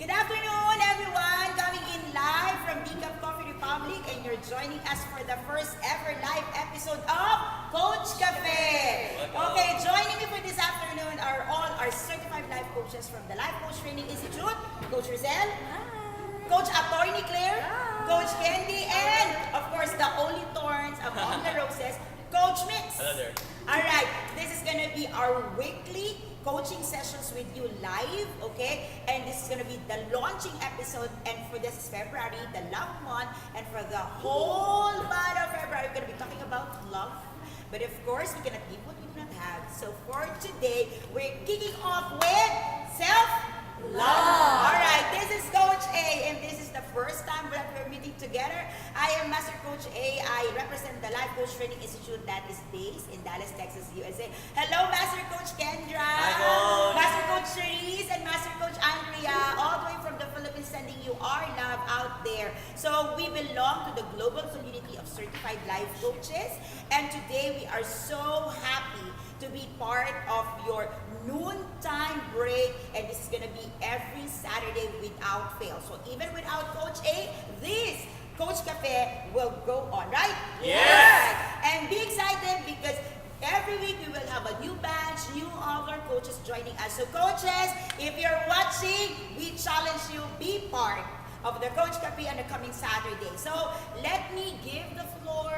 Good afternoon, everyone. Coming in live from Decaf Coffee Republic, and you're joining us for the first ever live episode of Coach Cafe. Okay, joining me for this afternoon are all our certified life coaches from the Life Coach Training Institute, Coach Rizal, Coach Attorney Claire, Coach Candy, and of course the only thorns among the roses, Coach Mix. Hello there. All right, this is gonna be our weekly coaching sessions with you live, okay? And this is gonna be the launching episode, and for this is February, the love month, and for the whole month of February, we're gonna be talking about love. But of course, we cannot give what we do not have. So for today, we're kicking off with self-love. All right, this is Coach A, and this is the first time that we're meeting together. I am Master Coach A. I represent the Life Coach Training Institute that is based in Dallas, Texas, USA. Hello, Master Coach Kendra. Hi, Coach. Master Coach Cherise and Master Coach Andrea, all the way from the Philippines, sending you our love out there. So we belong to the global community of certified life coaches, and today we are so happy to be part of your noontime break, and this is gonna be every Saturday without fail. So even without Coach A, this Coach Cafe will go on, right? Yes! Right. And be excited because every week we will have a new batch, new other coaches joining us. So coaches, if you're watching, we challenge you, be part of the Coach Cafe on the coming Saturday. So let me give the floor,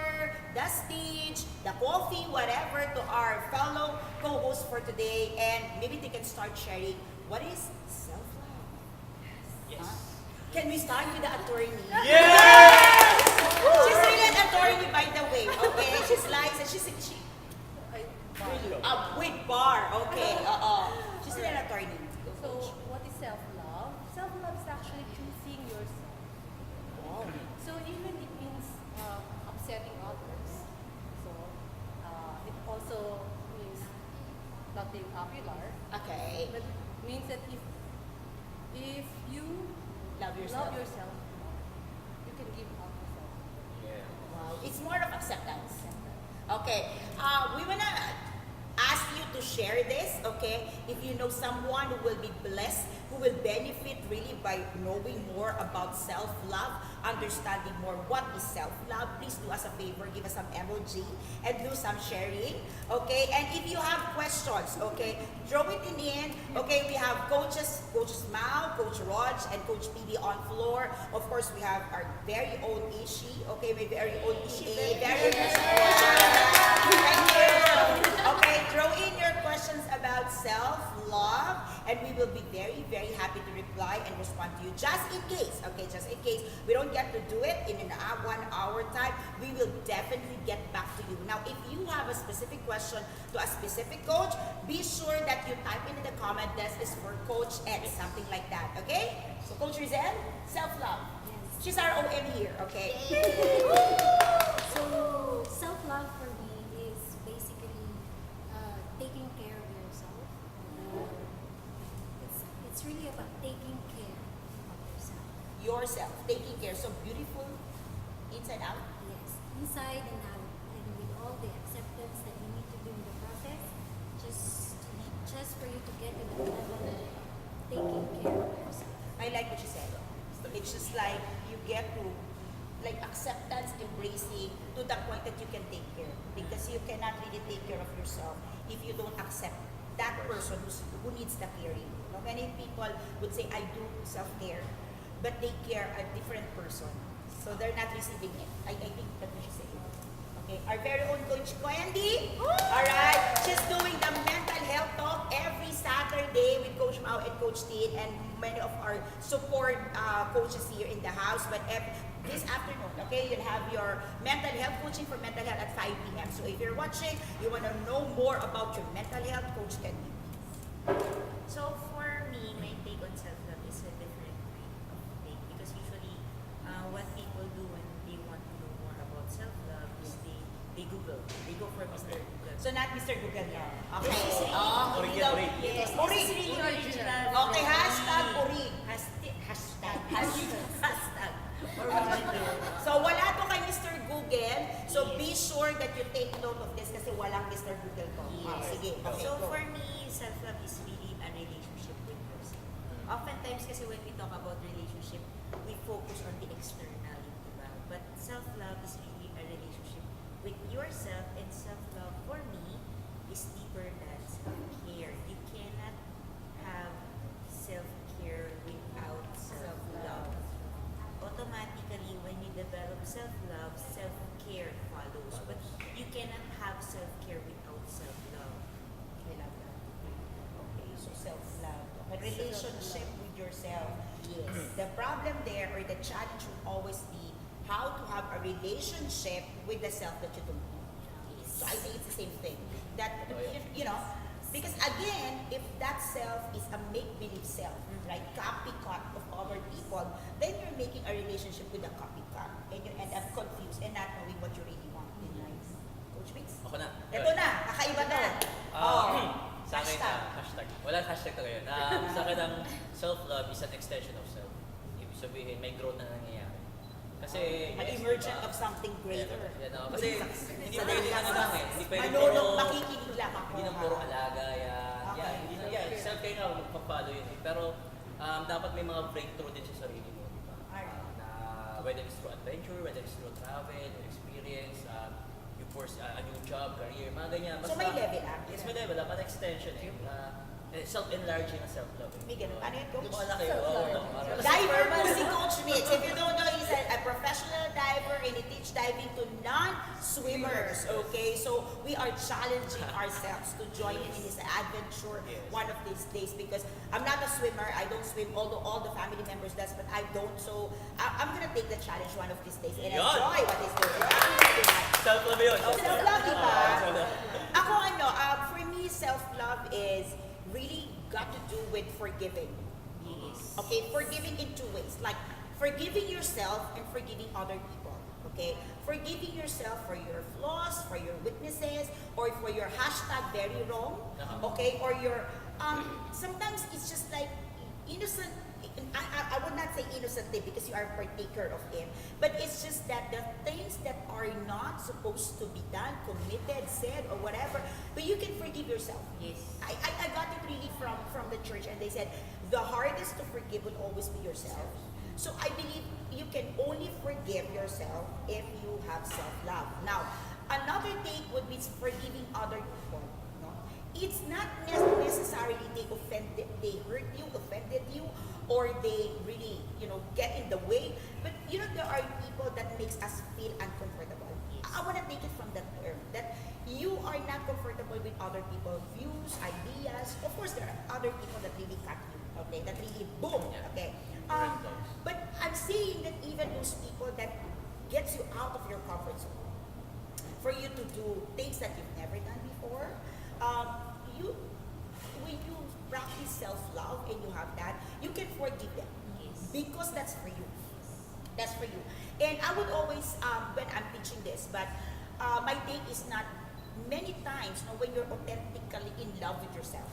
the stage, the coffee, whatever, to our fellow co-hosts for today, and maybe they can start sharing what is self-love. Yes. Huh? Can we start with the attorney? Yes! She's really an attorney, by the way. Okay, she's like, she with bar. Okay, she's an attorney. So, what is self-love? Self-love is actually choosing yourself. Wow. So, even it means upsetting others. So, it also means not being popular. Okay, But it means that if you love yourself. love yourself, you can give up yourself. Yeah. Wow, it's more of acceptance. Okay, we wanna ask you to share this, okay? If you know someone who will be blessed, who will benefit really by knowing more about self-love, understanding more what is self-love, please do us a favor, give us some emoji and do some sharing, okay? And if you have questions, okay, throw it in. Okay, we have coaches Mao, Coach Rog, and Coach PD on floor. Of course, we have our very own Ishi, okay, my very own EA, very thank you. Okay, throw in your questions about self-love, and we will be very, very happy to reply and respond to you. Just in case, okay, just in case we don't get to do it in an 1 hour time, we will definitely get back to you. Now, if you have a specific question to a specific coach, be sure that you type in the comment, this is for Coach X, something like that, okay? So, Coach Rizal, self-love. Yes. She's our OM here, okay? So, self-love for me is basically taking care of yourself. It's really about taking care of yourself. Yourself, taking care, so beautiful inside out. Yes, inside and out, and with all the acceptance that you need to do in the process, just for you to get to that level of taking care of yourself. I like what you said. It's just like you get to like acceptance, embracing to the point that you can take care. Because you cannot really take care of yourself if you don't accept that person who needs the caring. You know, many people would say, I do self-care, but they care a different person. So they're not receiving it. I think that's what you say. Okay, our very own Coach Candy. Alright, she's doing the mental health talk every Saturday with Coach Mao and Coach Tin and many of our support coaches here in the house. But this afternoon, okay, you'll have your mental health coaching for mental health at 5 p.m. So if you're watching, you want to know more about your mental health, Coach Candy. So for me, my take on self-love is a different kind of take because usually what people do when they want to know more about self-love is they Google. They go for Mr. Google. So not Mr. Google na. Okay. This is really- Uri. Yes, Uri. this is really original. Okay, hashtag Uri. Hashtag. Hashtag. Original. So wala to kay Mr. Google. So be sure that you take note of this kasi walang Mr. Google to. Yes. Sige. Okay, So go. for me, self-love is really a relationship with yourself. Oftentimes kasi when we talk about relationship, we focus on the external, diba? But self-love is really a relationship with yourself, and self-love for me is deeper than self-care. You cannot have self-care without self-love. Automatically, when you develop self-love, self-care follows. But you cannot have self-care without self-love. I love that. Okay, so self-love. A relationship with yourself. Yes. The problem there or the challenge will always be how to have a relationship with the self that you don't know. So I think it's the same thing. That, Oh, yeah. you know, because again, if that self is a make-believe self, right, copycat of other people, then you're making a relationship with a copycat and you end up confused and not knowing what you really want in life. Coach Mix? Ako na. Ito na, kakaiba na. Sa akin, Hashtag. hashtag. Walang hashtag talaga yun. Sa akin, ang self-love is an extension of self. Ibig sabihin, may growth na nangyayari. Kasi, An yes, emergent diba? of something greater. Yan, kasi, hindi Sa pwede dahil ano lang eh. Hindi pwede manunok, puro, makikinig lang ako. hindi na puro alaga, yan. Okay. Yan, hindi na yan. Self-care nga, magpapalo yun eh. Pero, dapat may mga breakthrough din sa sarili mo, di ba? Alright. Na whether it's through adventure, whether it's through travel, or experience, you force a new job, career, mga ganyan. So may level up. Yes, may level up. An extension eh. Self-enlarging na self-love. May ganun. Paano yun, Coach? Di ba kayo? Self-love. Diver po si Coach Mix. If you don't know, he's a professional diver and he teach diving to non-swimmers. Okay, so we are challenging ourselves to join him in his adventure Yes. one of these days because I'm not a swimmer. I don't swim, although all the family members does, but I don't. So I'm gonna take the challenge one of these days and Yun. enjoy what he's doing. Self-love yun. Self-love, di ba? Self-love. Ako for me, self-love is really got to do with forgiving. Yes. Okay, forgiving in two ways. Like forgiving yourself and forgiving other people. Okay, forgiving yourself for your flaws, for your weaknesses, or for your hashtag very wrong. Okay, or your sometimes it's just like innocent. I would not say innocently because you are a partaker of it, but it's just that the things that are not supposed to be done, committed, said, or whatever, but you can forgive yourself. Yes. I got it really from the church, and they said the hardest to forgive will always be yourself. So I believe you can only forgive yourself if you have self-love. Now, another take would be forgiving other people. No? It's not necessarily they offended, they hurt you, offended you, or they really, get in the way. But there are people that makes us feel uncomfortable. Yes. I want to take it from that term that you are not comfortable with other people's views, ideas. Of course, there are other people that really cut you, okay, that really boom, Yeah. okay. Correct, guys. But I'm saying that even those people that gets you out of your comfort zone, for you to do things that you've never done before, when you practice self-love and you have that, you can forgive them Yes. because that's for you. That's for you. And I would always, when I'm teaching this, but my take is not many times when you're authentically in love with yourself.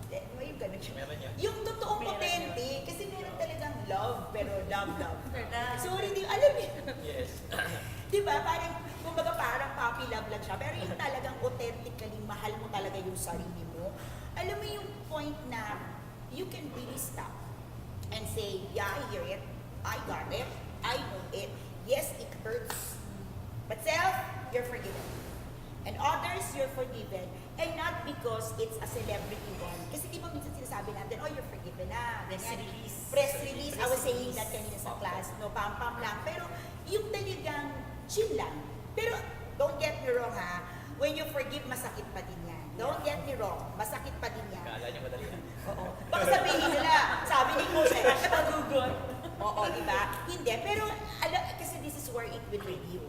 Yung ganun siya. Meron yan. Yung totoong Meron authentic, kasi meron talagang love, pero love. Love. Sorry, alam mo Yes. Di ba? Parang puppy love lang siya. Pero yung talagang authentically, mahal mo talaga yung sarili mo. Alam mo yung point na you can really stop and say, yeah, I hear it. I got it. I know it. Yes, it hurts. But self, you're forgiven. And others, you're forgiven. And not because it's a celebrity one. Kasi di ba minsan sinasabi natin, oh, you're forgiven na. Press ganyan. release. Press release. I was Press saying release. that kanina sa class, no, pam-pam lang. Pero yung talagang chill lang. Pero don't get me wrong ha, when you forgive, masakit pa din yan. Don't get me wrong, masakit pa din yan. Kala niyo madali yan. Oo. Baka sabihin nila, sabi ni Coach, hashtag Oo, di ba? Hindi. Pero, kasi this is where it will lead you.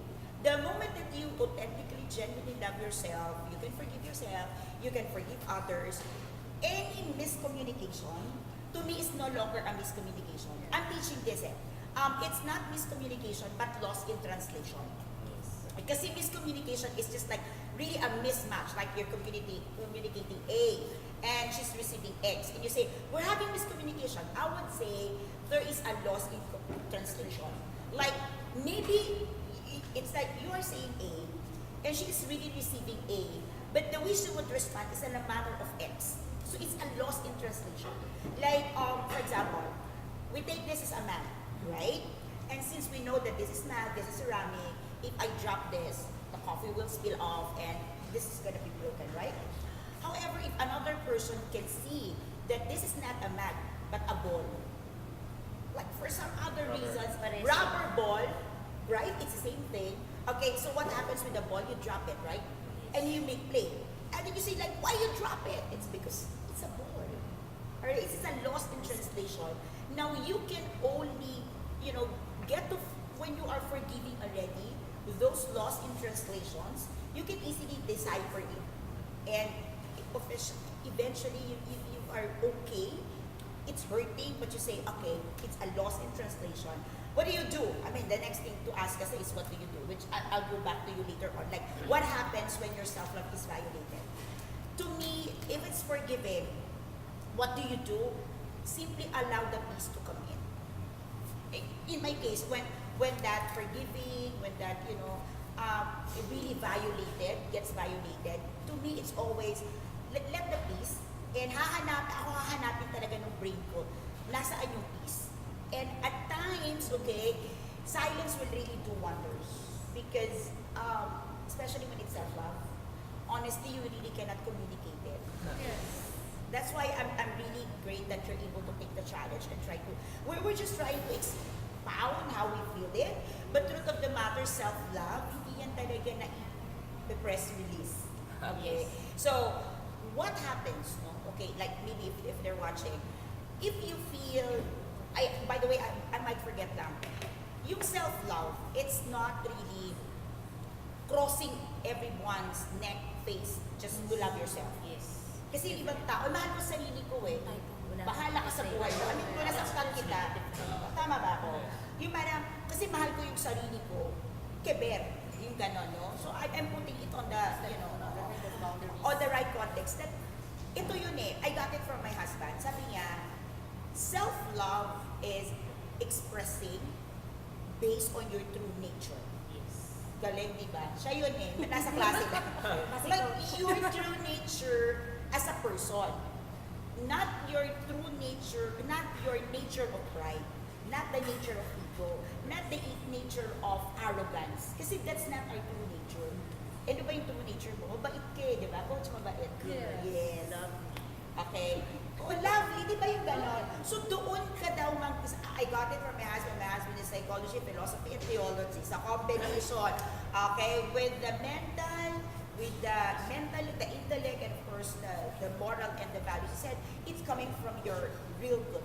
The moment that you authentically, genuinely love yourself, you can forgive yourself, you can forgive others, any miscommunication, to me, is no longer a miscommunication. I'm teaching this it's not miscommunication, but lost in translation. Kasi miscommunication is just like really a mismatch, like you're communicating A and she's receiving X, and you say, we're having miscommunication. I would say there is a loss in translation. Like maybe it's like you are saying A and she is really receiving A, but the way she would respond is in a matter of X. So it's a loss in translation. Like, for example, we take this as a mat, right? And since we know that this is mat, this is ceramic, if I drop this, the coffee will spill off and this is gonna be broken, right? However, if another person can see that this is not a mat, but a ball, like for some other Rubber. reasons, Pareho. rubber ball, right? It's the same thing. Okay, so what happens with the ball? You drop it, right? And you make play. And then you say like, why you drop it? It's because it's a ball. Alright, it's a loss in translation. Now you can only, get to, when you are forgiving already, those loss in translations, you can easily decipher it. And eventually, if you are okay, it's hurting, but you say, okay, it's a loss in translation. What do you do? I mean, the next thing to ask us is, what do you do? Which I'll go back to you later on. Like, what happens when your self-love is violated? To me, if it's forgiving, what do you do? Simply allow the peace to come in. In my case, when that forgiving, when that, really gets violated, to me, it's always, let the peace, and hahanapin talaga ng brain ko, nasaan yung peace. And at times, okay, silence will really do wonders. Because, especially when it's self-love, honestly, you really cannot communicate it. Yes. That's why I'm really great that you're able to take the challenge and try to, we're just trying to expound how we feel it. But truth of the matter, self-love, hindi yan talaga na i-press release. Okay? Yes. So, what happens, no? Okay, like maybe if they're watching, if you feel, by the way, I might forget lang, yung self-love, it's not really crossing everyone's neck, face, just to love yourself. Yes. Kasi yung ibang tao, mahal ko sarili ko eh. Wala Bahala ka sa buhay mo. I mean, kung nasaktan kita, tama ba ako? Yung parang, kasi mahal ko yung sarili ko, keber, yung gano'n, no? So, I'm putting it on the, on the right context. That, ito yun eh, I got it from my husband. Sabi niya, self-love is expressing based on your true nature. Yes. Galing, di ba? Siya yun eh. Nasa klase ka. Like, your true nature as a person. Not your true nature, not your nature of pride. Not the nature of ego. Not the nature of arrogance. Kasi that's not our true nature. Ano ba yung true nature mo? Mabait ka eh, di ba? Coach, mabait. Yes. Yes. Okay. Oh, lovely, di ba yung ganon? So doon ka daw I got it from my husband. My husband is psychology, philosophy, and theology. It's a combination, okay, with the mental, the intellect, and of course the moral and the values. He said it's coming from your real good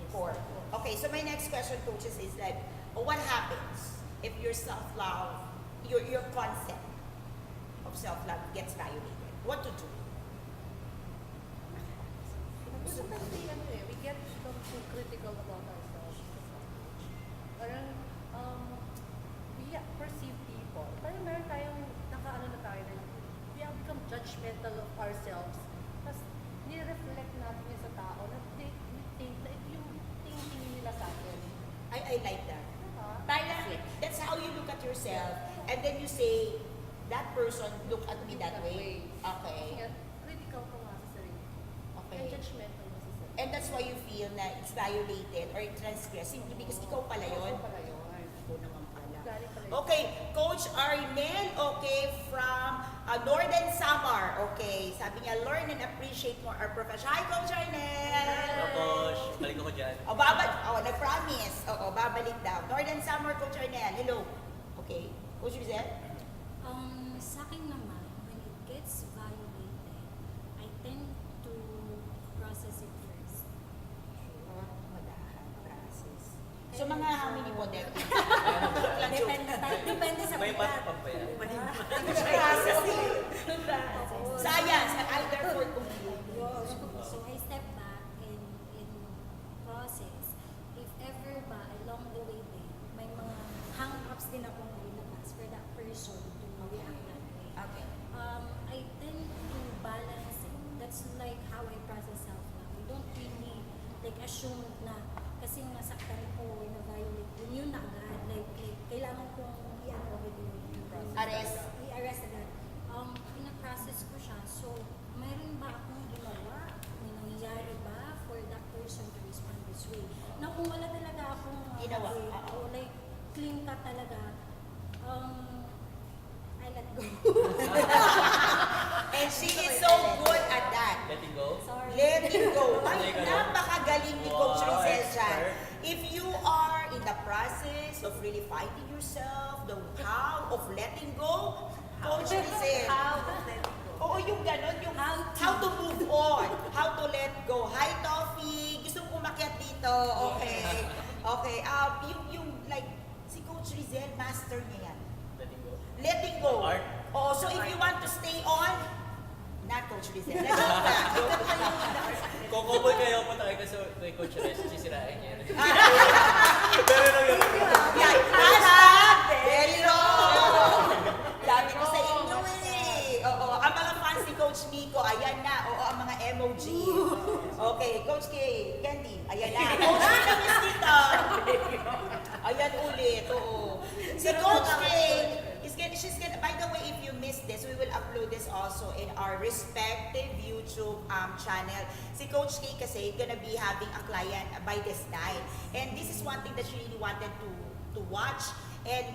core. Okay, so my next question, coaches, is like, what happens if your self-love, your concept of self-love gets violated? What to do? We get too critical about ourselves. Parang, we perceive people. Parang meron tayong nakaano na tayo na we have become judgmental of ourselves. Tapos, nire-reflect natin yun sa tao na we think na ito yung thinking nila sa atin. I like that. Diba? Parang, that's how you look at yourself, and then you say, that person look at me that way. Kasi Okay. nga, critical ko nga sa sarili. Okay. And judgmental mo sa sarili. And that's why you feel na it's violated or transgressing because ikaw pala yun. Ikaw pala yun. Ikaw naman pala. Galing pala yun. Okay, Coach Arnel, okay, from Northern Samar, okay. Sabi niya, learn and appreciate more our profession. Hi, Coach Arnel! Tapos, balik ako dyan. Nag-promise. Babalik daw. Northern Samar, Coach Arnel, hello. Okay, Coach Rizal? Sa akin naman, when it gets violated, I tend to process it first. Madahan, process. So, mga how many po, Deb? Depende sa May pagkat. patapang pa yan. Process Science, and I therefore conclude. So I step back and process. If ever ba, along the way din, may mga hang-ups din akong nilabas for that person to react that way. Okay. I tend to balance it. That's like how I process self-love. I don't really assume na kasi nasaktan ko or na-violate ko, yun na agad. Kailangan kong i-ano agad yun. Arrest. I-arrest agad. Pinaprocess ko siya. So, mayroon ba akong ginawa na this way. Na kung wala talaga akong Ginawa, habit, oo. o like clean cut talaga, I let go. And she is so good at that. Letting go. Sorry. Letting go. Ay, Letting go. napakagaling ni Coach Wow, Rizel siya. expert. If you are in the process of really finding yourself, the how of letting go, Coach Rizel. How to let go. Oo, yung ganon, yung How to. how to move on, how to let go. Hi, Toffee! Gusto kong umakyat dito. Okay. Okay. Yung like, si Coach Rizel, master niya yan. Letting go. Letting go. Art. Oh, so if you want to stay on, not Coach Rizel. Let's go back. Kukuboy kayo, punta kayo kay Coach Rez, sisirain niya. Ah, Pero lang yun. yeah. Hashtag very wrong. Sabi ko sa inyo eh. Oo, ang mga fans ni Coach Nico, ayan na. Oo, ang mga emoji. Okay, Coach K, Candy, ayan na. Coach K na miss dito. Ayan ulit, oo. Si Coach K, she's gonna, by the way, if you missed this, we will upload this also in our respective YouTube channel. Si Coach K kasi gonna be having a client by this night. And this is one thing that she really wanted to watch. And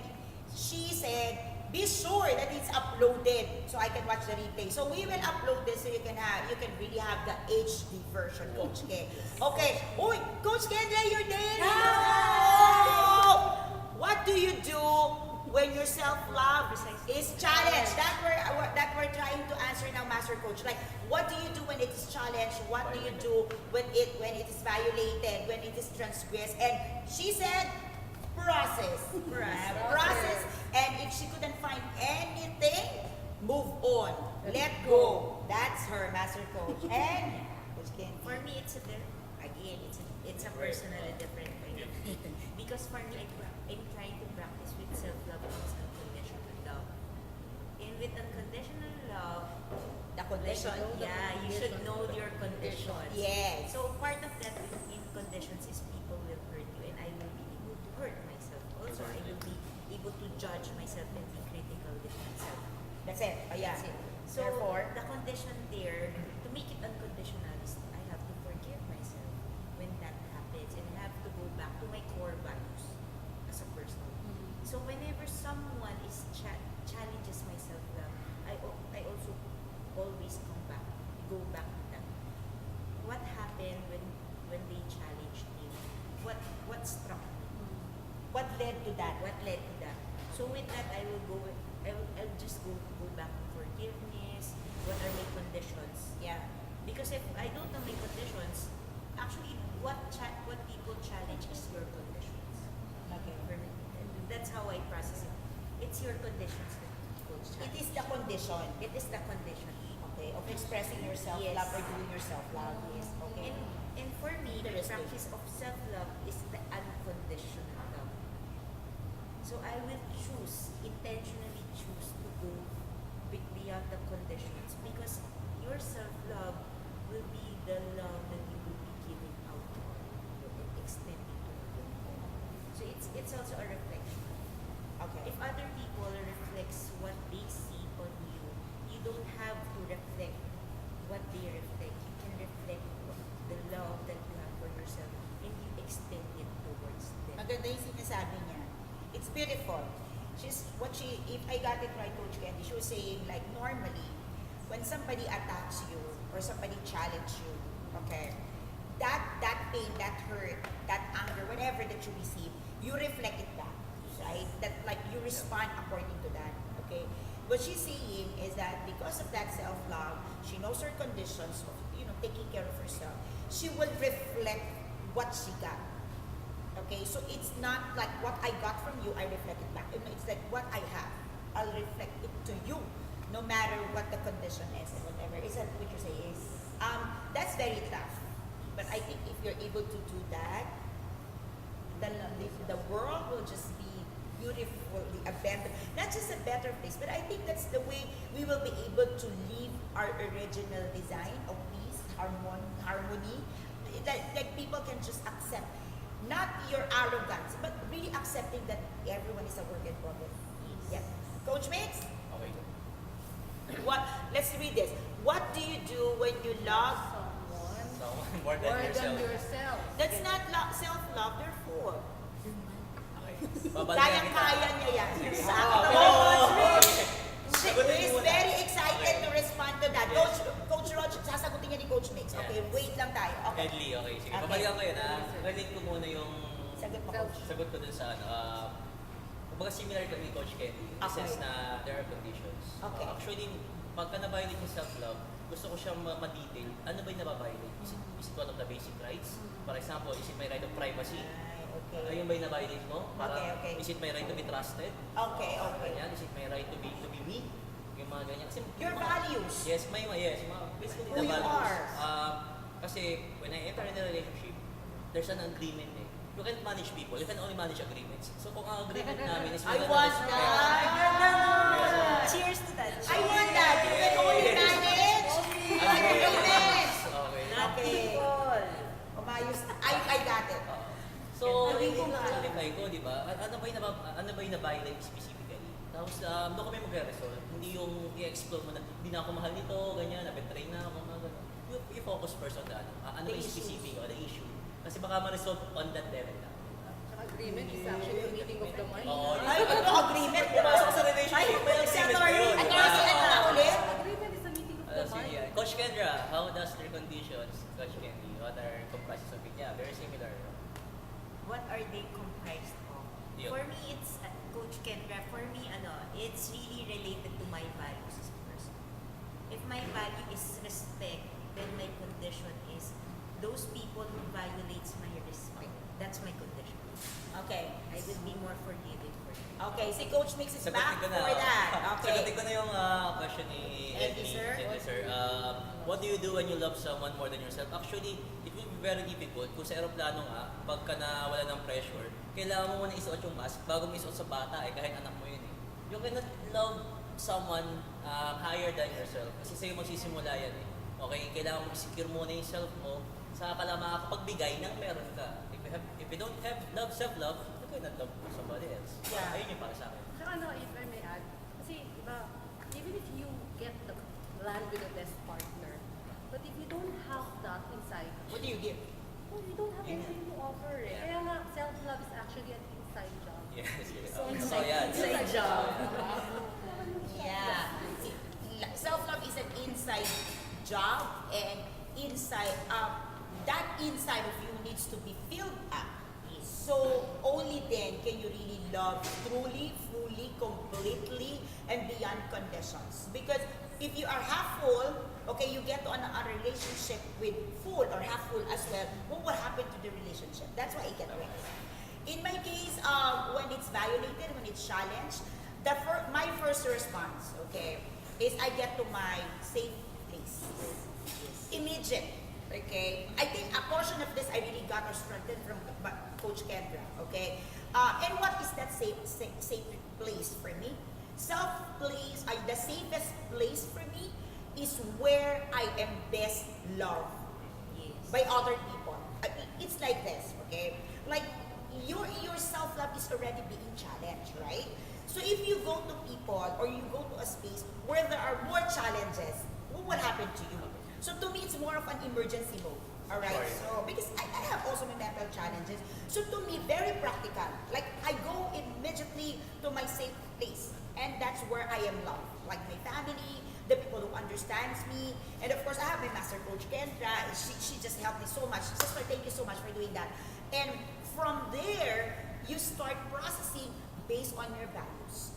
she said, be sure that it's uploaded so I can watch the replay. So we will upload this so you can really have the HD version, Coach K. Okay. Uy, Coach Kendra, you're there. Hello! What do you do when your self-love is challenged? That we're trying to answer now, Master Coach. Like, what do you do when it is challenged? What do you do when it is violated, when it is transgressed? And she said, process. Process. And if she couldn't find anything, move on. Let go. That's her, Master Coach. And Coach Candy. For me, it's a personally different kind of thing. Because for me, I'm trying to practice with self-love and unconditional love. And with unconditional love, The condition. you should know your conditions. Yes. So part of that in conditions is people will hurt you, and I will be able to hurt myself. Also, I will be able to judge myself and be critical with myself. That's it. Ayan. That's it. So Therefore, the condition there, to make it unconditional, is I have to forgive myself when that happens, and I have to go back to my core values as a person. So whenever someone challenges my self-love, I also always go back to that. What happened when they challenged me? What struck me? what led to that? What led to that? So with that, I'll just go back to forgiveness. What are my conditions? Yeah. Because if I don't know my conditions, actually, what people challenge is your conditions. Okay. For me, that's how I process it. It's your conditions that people It challenge. is the condition. It is the condition. Okay. Of expressing yourself Yes. love or doing yourself love. Yes. Okay. And for me, the Interesting. practice of self-love is the unconditional love. So I will intentionally choose to go beyond the conditions, because your self-love will be the love that you will be giving out to other people and extending to other people. So it's also a reflection. Okay. If other people reflects what they see on you, you don't have to reflect what they reflect. You can reflect the love that you have for yourself, and you extend it towards them. Maganda yung sinasabi niya. It's beautiful. If I got it right, Coach Candy, she was saying like normally, when somebody attacks you or somebody challenges you, okay, that pain, that hurt, that anger, whatever that you receive, you reflect it back, right? That like you respond according to that, okay? What she's saying is that because of that self-love, she knows her conditions of, taking care of herself. She will reflect what she got. Okay, so it's not like what I got from you, I reflect it back. It's like what I have, I'll reflect it to you, no matter what the condition is and whatever. Is that what you're saying? That's very tough. But I think if you're able to do that, the world will just be beautifully a better, not just a better place, but I think that's the way we will be able to live our original design of peace, harmony. Like people can just accept, not your arrogance, but really accepting that everyone is a work in progress. Yeah. Coach Mix, Okay. let's read this. What do you do when you love Someone. More than More yourself. than yourself. That's not self-love, therefore. Okay. Babalik kita. Kaya niya yan. Sige. Sakto. Oh, She Sagutin is mo muna. very excited Okay. to respond to that. Yes. Coach Rog, sasagutin niya ni Coach Mix. Okay, Yes. wait lang tayo. Okay. Edley, okay. Sige, Okay. babalikan ko yun ha. Relate ko muna yung Sagot mo, Self- Coach. sagot ko dun sa ano. Kumbaga similar kami Coach Kenny. In the Okay. sense na there are conditions. Okay. Actually, pagka na-violate yung self-love, gusto ko siyang ma-detail. Ano ba yung nababiolate? Is it one of the basic rights? For example, is it my right of privacy? Ay, okay. Ayun ba yung na-violate mo? Okay, okay. Is it my right to be trusted? Okay, okay. Ganyan. Is it my right to be me? Yung mga ganyan. Kasi Your yung mga- values. Yes, yes. Yung mga basically Who the you values. are. Kasi when I enter in a relationship, there's an agreement eh. You can't manage people. You can only manage agreements. So kung ang agreement namin is I we're gonna want respect- that. Cheers to that. I want that. You can only manage agreements. Okay. Okay. Umayos. I got it. So, Gawin yung ko nga. clarify ko, di ba? Ano ba yung na-violate specifically? Tapos, doon kami magre-resolve. Hindi yung i-explore mo na, hindi na ako mahal nito, ganyan, na-betray na ako, mga ganun. You focus first on the ano The ba yung issues. specific o the issue. Kasi baka ma-resolve on that level lang. Tsaka agreement is actually a meeting of the mind. Oo, Ay, ano agreement? Pumasok sa relationship, Ay, may agreement na yun. Ano kasi ano na ulit? Agreement is a meeting of the Sige, mind. Coach Kendra, how does their conditions, Coach Candy, what are comprises of it? Yeah, very similar. What are they comprised of? Yun. For me, it's Coach Kendra. For me, it's really related to my values as a person. If my value is respect, then my condition is those people who violates my respect. That's my condition. Okay. I will be more forgiving for you. Okay, si Coach Mix is back Sagutin ko na. for that. Sagutin Okay. ko na yung question ni Eddie, sir. Eddie, sir. What do you do when you love someone more than yourself? Actually, it will be very difficult kung sa aeroplano nga, pagka nawala ng pressure, kailangan mo muna isuot yung mask bago mo isuot sa bata kahit anak mo yun eh. You cannot love someone higher than yourself kasi sa'yo magsisimula yan eh. Okay, kailangan mo i-secure muna yung self mo, saka ka lang makakapagbigay ng meron ka. If you don't have self-love, you cannot love somebody else. Yeah. Ayun yung para sa akin. Tsaka if I may add, kasi diba, even if you get the land with the best partner, but if you don't have that inside, What do you give? well, you don't have Yeah. anything to offer eh. Yeah. Kaya nga, self-love is actually an inside job. Yes, yes. So, So, yan. inside job. Yeah. Yeah. Self-love is an inside job and that inside of you needs to be filled up. So only then can you really love truly, fully, completely, and beyond conditions. Because if you are half full, okay, you get to a relationship with full or half full as well, what will happen to the relationship? That's why I get wrecked. In my case, when it's violated, when it's challenged, my first response, okay, is I get to my safe place. Immediate, okay? I think a portion of this I really got or strengthened from Coach Kendra, okay? And what is that safe place for me? The safest place for me is where I am best loved Yes. by other people. It's like this, okay? Like your self-love is already being challenged, right? So if you go to people or you go to a space where there are more challenges, what will happen to you? So to me, it's more of an emergency mode. All right. Right. So because I have also my mental challenges, so to me, very practical. Like I go immediately to my safe place, and that's where I am loved. Like my family, the people who understands me, and of course I have my master coach Kendra. She just helped me so much. Sister, thank you so much for doing that. And from there, you start processing based on your values,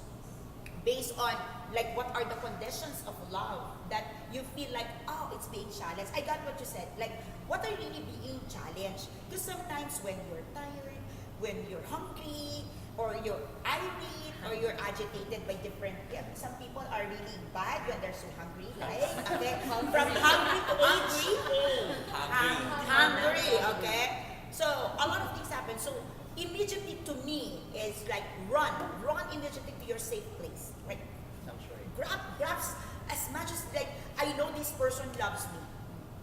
based on like what are the conditions of love that you feel like, oh, it's being challenged. I got what you said. Like, what are really being challenged? Because sometimes when you're tired, when you're hungry, or you're irate, or you're agitated by different, some people are really bad when they're so hungry, right? Okay? From hungry to angry. Hungry, okay? So, a lot of things happen. So, immediately to me is like run immediately to your safe place. Like, I'm sure. grab as much as like I know this person loves me,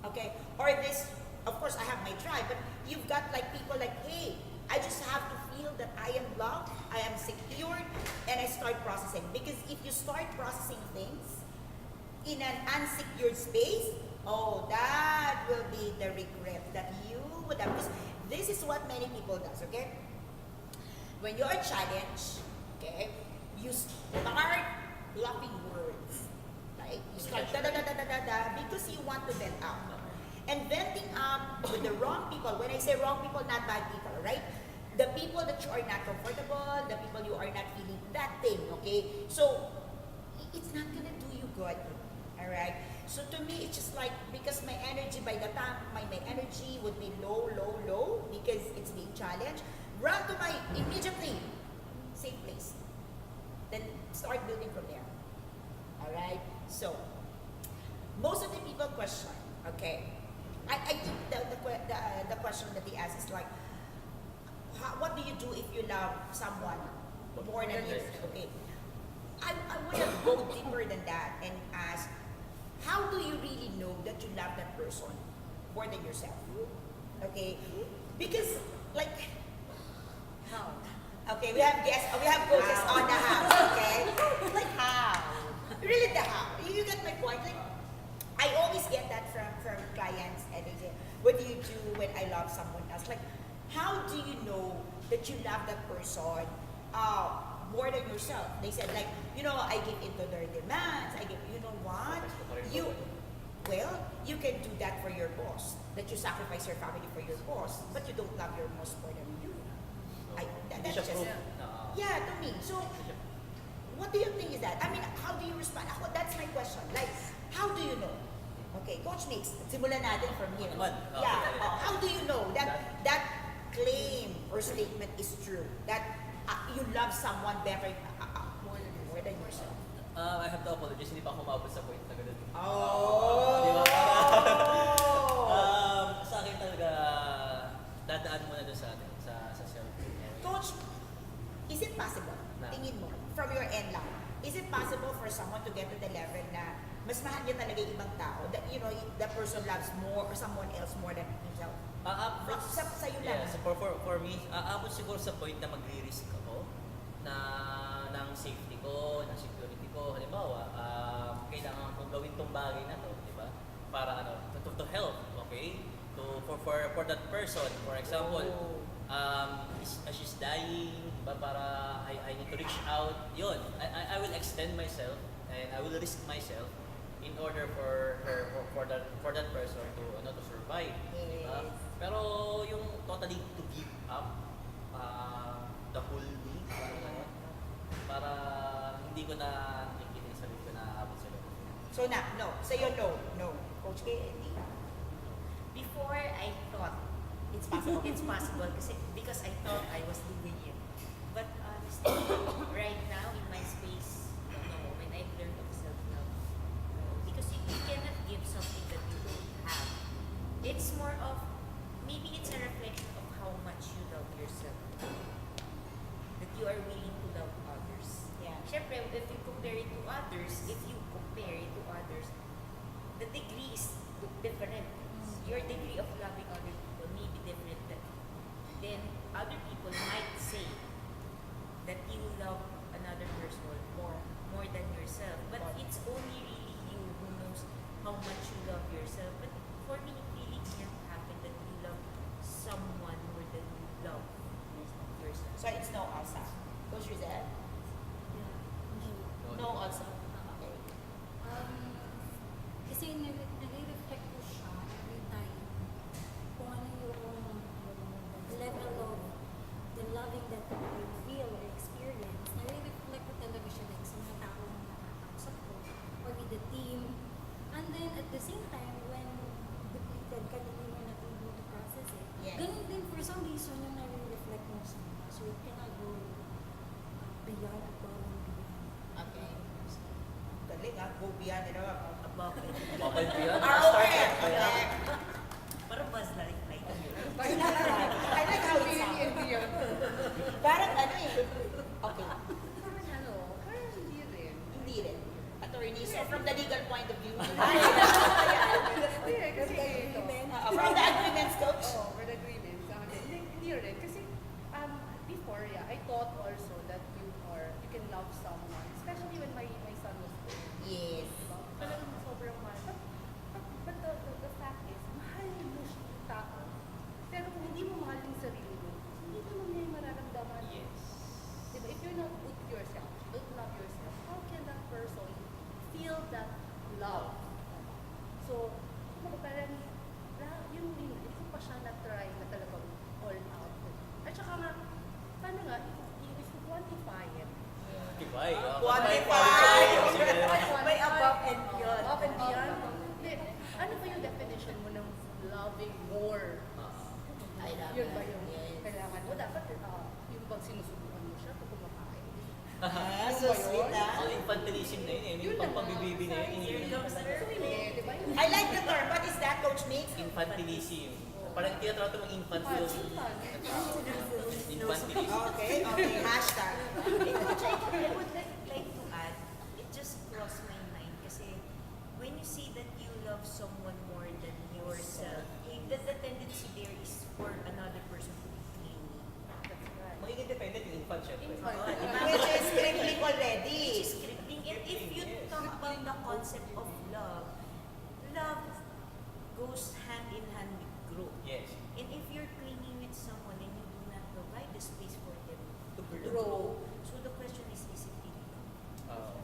okay? Or this, of course I have my tribe, but you've got like people like, hey, I just have to feel that I am loved, I am secured, and I start processing. Because if you start processing things in an unsecured space, Oh, that will be the regret that you would have. Because this is what many people does, okay? When you're challenged, okay, you start bluffing words. Like, you start da da da da da da da because you want to vent out. And venting out with the wrong people, when I say wrong people, not bad people, right? The people that you are not comfortable, the people you are not feeling that thing, okay? So, it's not gonna do you good, alright? So to me, it's just like, because my energy, by the time my energy would be low, low, low, because it's being challenged, run to my immediately safe place. Then start building from there. Alright? So, most of the people question, okay? I think the question that they ask is like, what do you do if you love someone more than you? Okay. I want to go deeper than that and ask, how do you really know that you love that person more than yourself? Okay? Because, like, How? okay, we have guests, we have coaches on the house, okay? Like, how? Really the how. You get my point? Like, I always get that from clients, and they say, what do you do when I love someone else? Like, how do you know that you love that person more than yourself? They said, like, I give into their demands. I give, you know what? You can do that for your boss. That you sacrifice your family for your boss, but you don't love your boss more than you. Hindi That's siya just, proof. yeah, to me. So, what do you think is that? I mean, how do you respond? That's my question. Like, how do you know? Okay, Coach Mix, simulan natin from here. Naman. Yeah, Okay. how do you know that claim or statement is true? That you love someone better more than yourself? I have to apologize, hindi pa ako umabot sa point na ganun. Oh! Di ba? Sa akin talaga, dadaan mo na doon sa atin, sa self. Coach, is it possible, Na? tingin mo, from your end lang, is it possible for someone to get to the level na mas mahal niya talaga yung ibang tao, that, the person loves more or someone else more than himself? Sa'yo lang. Yeah, so for me, aabot siguro sa point na magre-risk ako ng safety ko, ng security ko. Halimbawa, kailangan kong gawin tong bagay na to, di ba? Para to help, okay? For that person, for example, she's dying, diba? Para I need to reach out. Yun, I will extend myself and I will risk myself in order for that person to survive, di ba? Yes. Pero yung totally to give up the whole me, parang ganun, para hindi ko na nakikita yung sarili ko na aabot sa loob. So no. Sa'yo, no. Coach K, hindi. Before I thought It's possible. it's possible because I thought I was doing it. But honestly, right now in my space, no, when I've learned of self-love, no, because you cannot give something that you don't have. It's more of, maybe it's a reflection of how much you love yourself. That you are willing to love others. Yeah. Syempre, if you compare it to others, the degree is different. Your degree of loving other people may be different. Then other people might say that you love another person more than yourself. But it's only really you who knows how much you love yourself. But for me, it really can't happen that you love someone more than you love yourself. So it's no also. Coach Rizal? No also. Okay. Kasi nare-reflect ko siya every time kung ano yung level of the loving that I feel or experience. Nare-reflect ko talaga siya like sa mga tao na nakakausap ko or with the team. And then at the same time, when depleted ka, hindi mo not able to process it. Yes. Ganun din for some reason yung nare-reflect mo sa mga. So it cannot go beyond, above and beyond. Okay. Galing go beyond, Above and Bakal ko yan, ROM! kaya. Parang buzz na rin like I like how it sounds. Parang okay. Parang hindi rin. Hindi rin. Attorney, so from the legal point of view, Hindi, kasi ito. from the agreements, coach, For the agreement, sa akin, hindi rin. Kasi, before, I thought also that you can love someone, especially when my son was born. yes. Diba? Talagang sobrang mahal. But Ay, Quantify. May above and beyond. Above and beyond. Hindi, ano ba yung definition mo ng loving more? I love Yun ba that. yung Yes. kailangan mo? Dapat yung bang sinusubukan mo siya pag kumakain. Ah, so sweet ah. Ang infantilism na yun eh. Yung pagpabibibi na yun. Di ba yun? I like the term. What is that, Coach Nick? Infantilism. Parang tinatawag mong infant yung infantilism. Okay, okay. Hashtag. I would like to add, it just crossed my mind kasi when you say that you love someone more than yourself, the tendency there is for another person to be clingy. That's right. Magiging dependent yung infant, syempre. Infant. Which is scribbling already. Which is scripting. And if you talk about the concept of love, love goes hand in hand with growth. Yes. And if you're clinging with someone and you do not provide the space for them to Grow. grow, so the question is it really love?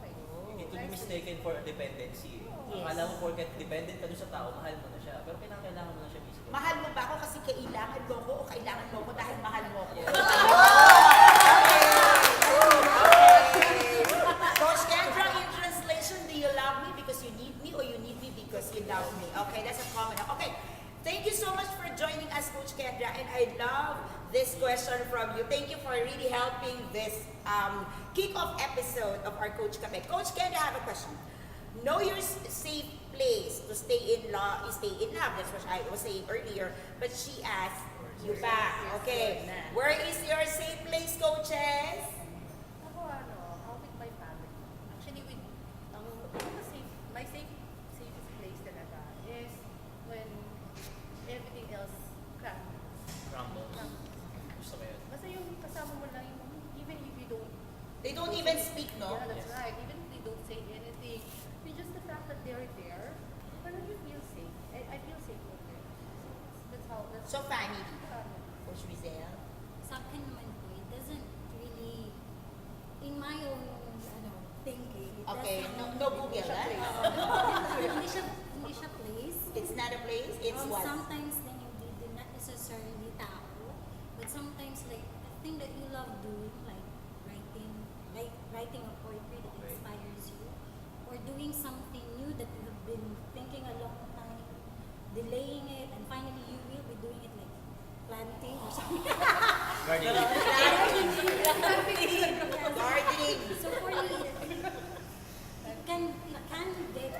It could be mistaken for a dependency. Yes. Akala mo porket dependent ka dun sa tao, mahal mo na siya. Pero kailangan mo na siya mismo. Mahal mo ba ako kasi kailangan mo ko o kailangan mo ko dahil mahal mo ko? Coach Kendra, in translation, do you love me because you need me or you need me because you love me? Okay, that's a common. Okay, thank you so much for joining us, Coach Kendra, and I love this question from you. Thank you for really helping this kick-off episode of our Coach Cafe. Coach Kendra, I have a question. Know your safe place to stay in love. That's what I was saying earlier. But she asked you back. Okay, where is your safe place, coaches? Ako with my family. Actually, with, my safest place talaga is when everything else crumbles. Rumble. Gusto mo yun? Basta yung kasama mo lang, even if you don't, They don't even speak, no? yeah, that's Yes. right. Even if they don't say anything, just the fact that they're there, parang you feel safe. I feel safe with them. That's So family. family. Coach Rizel. Sa akin naman po, it doesn't really, in my own thinking, it Okay, doesn't, no Google, hindi siya place. It's not a place, it's what? Sometimes then hindi not necessarily tao, but sometimes like the thing that you love doing, like writing a poetry that Right. inspires you, or doing something new that you have been thinking a long time, delaying it, and finally you will be doing it like planting or something. Gardening. Gardening. So for me, it can get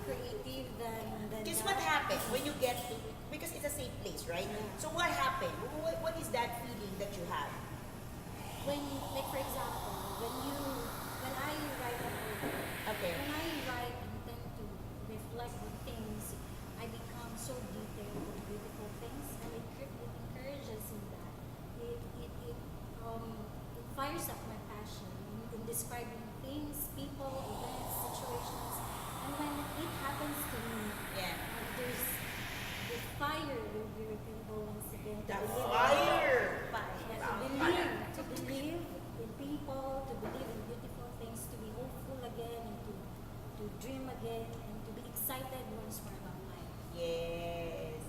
creative than Because that. what happened when you get to, because it's a safe place, right? So what happened? What is that feeling that you have? When, like for example, when I write a poem, Okay. when I write and tend to reflect on things, I become so detailed with beautiful things, and it encourages me that. It fires up my passion in describing things, people, events, situations, and when it happens to me, Yeah. there's the fire will be rekindled once again. to The believe in fire. Yeah, to believe in people, to believe in beautiful things, to be hopeful again, and to dream again, and to be excited once more about life. Yes.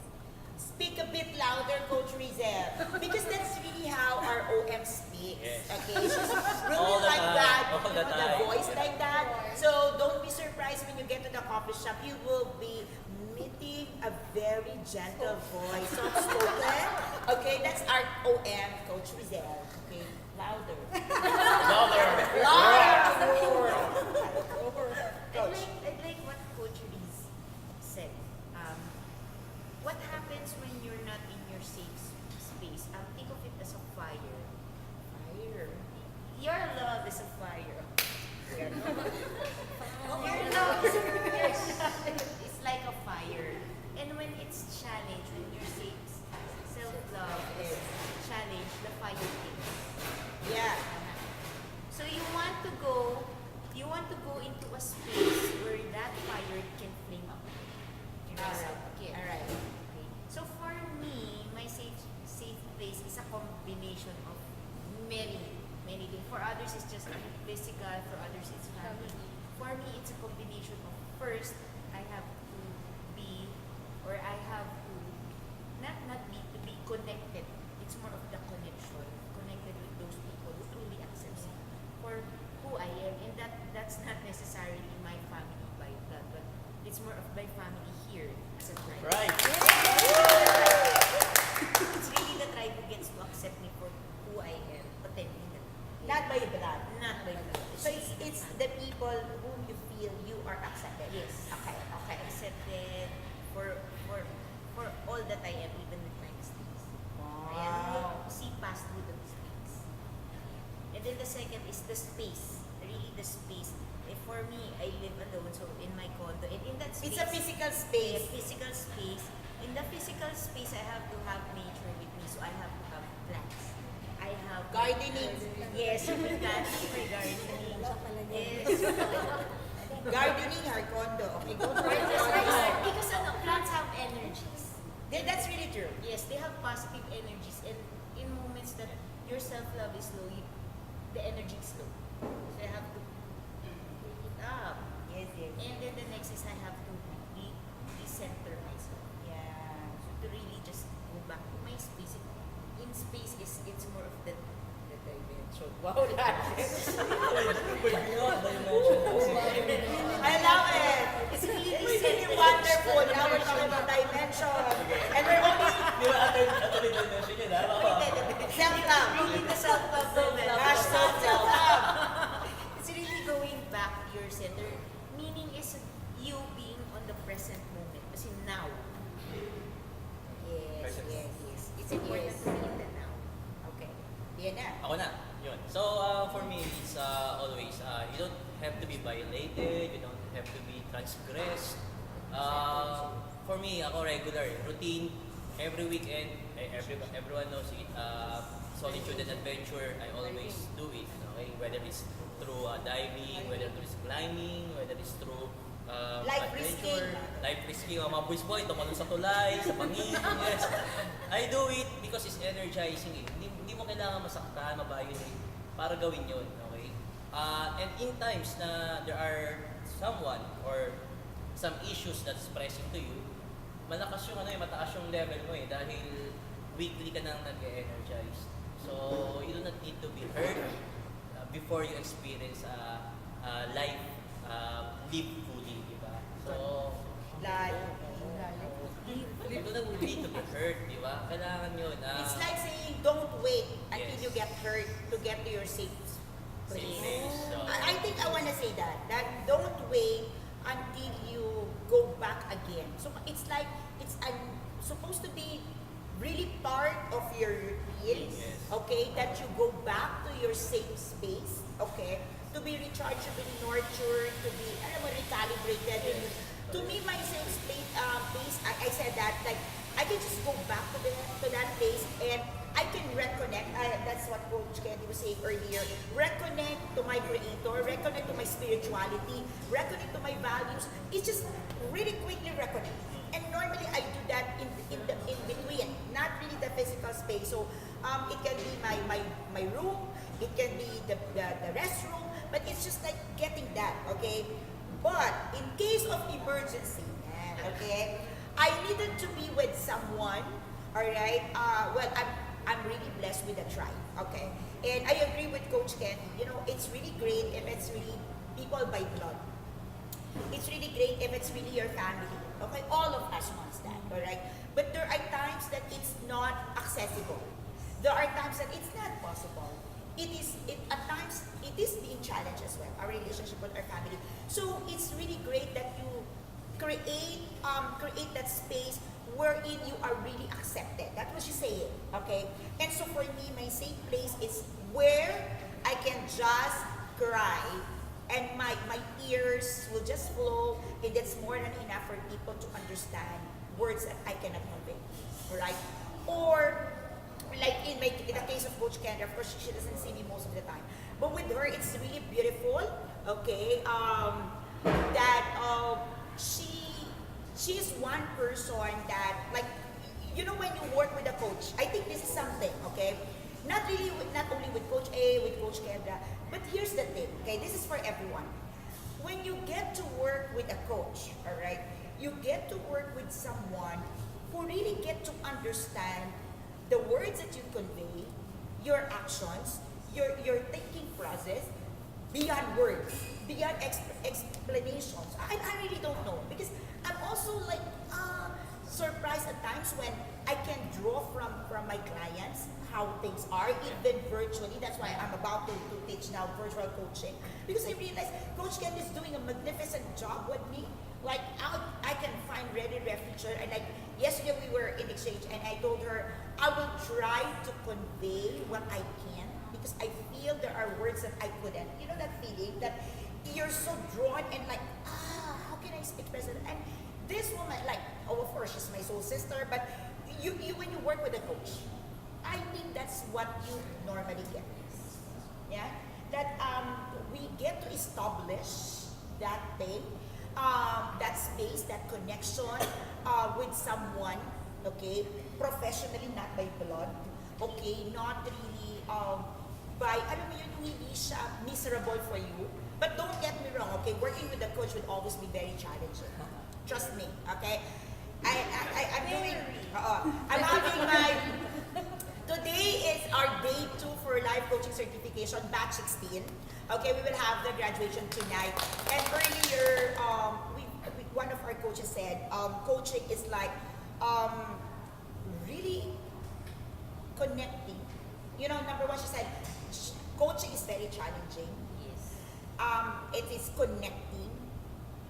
Speak a bit louder, Coach Rizel. Because that's really how our OM speaks. Yes. Okay? She's really All the like time. that. All the The time. voice like that. So don't be surprised when you get to the coffee shop. You will be meeting a very gentle voice, soft spoken. Okay, that's our OM, Coach Rizel. Okay, louder. Coach. I'd like what Coach Reese said. What happens when you're not in your safe space? Think of it as a fire. Fire. Your love is a fire. Your love is like a fire. And when it's challenged, when your self-love is challenged, the fire takes. Yeah. So you want to go into a space where that fire can flame up. Alright. Okay. Alright. Okay. So for me, my safe place is a combination of many things. For others, it's just physical. For others, it's family. For me, it's a combination of first, I have to be, or I have to not be to be connected. It's more of the connection, connected with those people who truly accepts me for who I then the second is the space. Really the space. For me, I live alone, so in my condo, and in that space, It's a physical yeah, space. physical space. In the physical space, I have to have nature with me, so I have to have plants. I have Gardening. Yes, my plants, my gardening. Wala talaga. Yes. Gardening or condo. Okay, go for Because plants have energies. That's really true. Yes, they have positive energies, and in moments that your self-love is low, the energy is low. So I have to pick it up. Yes, yes. And then the next is I have to recenter myself. Yeah. So to really just go back to my space. In space it's more of the dimension. Wow, I love it. It's really It's really wonderful. Now we're talking about dimension. And we're only Di ba, ato rin dimension yun, ha? self-love. Really the self-love moment. Gosh, self-love. It's really going back to your center. Meaning is you being on the present moment. Kasi now. Yes, Present. yes, yes. It's important Yes. to be in the now. Okay. Yan na. Ako na, yun. So, for me, it's always, you don't have to be violated, you don't have to be transgressed. For me, ako regular, routine, every weekend, everyone knows it, solitude and adventure, I always do it, okay? Whether it's through diving, whether it's climbing, whether it's through Life adventure, risking. life risking, mga boys boy, tumalon sa tulay, sa bangin, yes. I do it because it's energizing eh. Hindi mo kailangan masaktan, mabiolate para gawin yun, okay? And in times na there are someone or some issues that's pressing to you, malakas yung mataas yung level mo eh dahil weekly ka nang nag-energize. So, you do not need to be hurt before you experience life live fully, di ba? So, you do not need to be hurt, di ba? Kailangan yun. It's like saying, don't wait until Yes. you get hurt to get to your safe Safe place. place, so- I think I want to say that don't wait until you go back again. So it's like it's supposed to be really part of your routine, Yes. okay? That you go back to your safe space, okay? To be recharged, to be nurtured, to be recalibrated. Yes. To me, my safe place, I said that like I can just go back to that place and I can reconnect. That's what Coach Candy was saying earlier. Reconnect to my Creator, reconnect to my spirituality, reconnect to my values. It's just really quickly reconnect. And normally I do that in between, not really the physical space. So it can be my room, it can be the restroom, but it's just like getting that, okay? But in case of emergency, okay, I needed to be with someone, all right? Well, I'm really blessed with a tribe, okay? And I agree with Coach Ken. You know, it's really great if it's really people by blood. It's really great if it's really your family, okay? All of us wants that, all right? But there are times that it's not accessible. There are times that it's not possible. At times it is being challenged as well, our relationship with our family. So it's really great that you create that space wherein you are really accepted. That's what she's saying, okay? And so for me, my safe place is where I can just cry and my ears will just flow, and that's more than enough for people to understand words that I cannot convey, right? Or like in the case of Coach Kendra, of course she doesn't see me most of the time, but with her it's really beautiful, okay? That she's one person that, like, you know, when you work with a coach, I think this is something, okay? Not only with Coach A, with Coach Kendra, but here's the thing, okay? This is for everyone. When you get to work with a coach, all right, you get to work with someone who really get to understand the words that you convey, your actions, your thinking process, beyond words, beyond explanations. I really don't know, because I'm also like surprised at times when I can draw from my clients how things are, even virtually. That's why I'm about to teach now virtual coaching, because I realize Coach Ken is doing a magnificent job with me. Like I can find ready refuge, and like yesterday we were in exchange and I told her I will try to convey what I can, because I feel there are words that I couldn't. You know that feeling that you're so drawn and like, how can I express it? And this woman, like, oh, of course, she's my soul sister, but you when you work with a coach, I think that's what you normally get. Yeah, that we get to establish that thing, that space, that connection with someone, okay, professionally, not by blood, okay, not really by, alam mo yun, hindi siya miserable for you. But don't get me wrong, okay, working with a coach will always be very challenging. Trust me, okay? I'm doing, I'm having my, today is our day 2 for life coaching certification, batch 16. Okay, we will have the graduation tonight. And earlier, one of our coaches said, coaching is like really connecting. You know, number one, she said, coaching is very challenging. Yes. It is connecting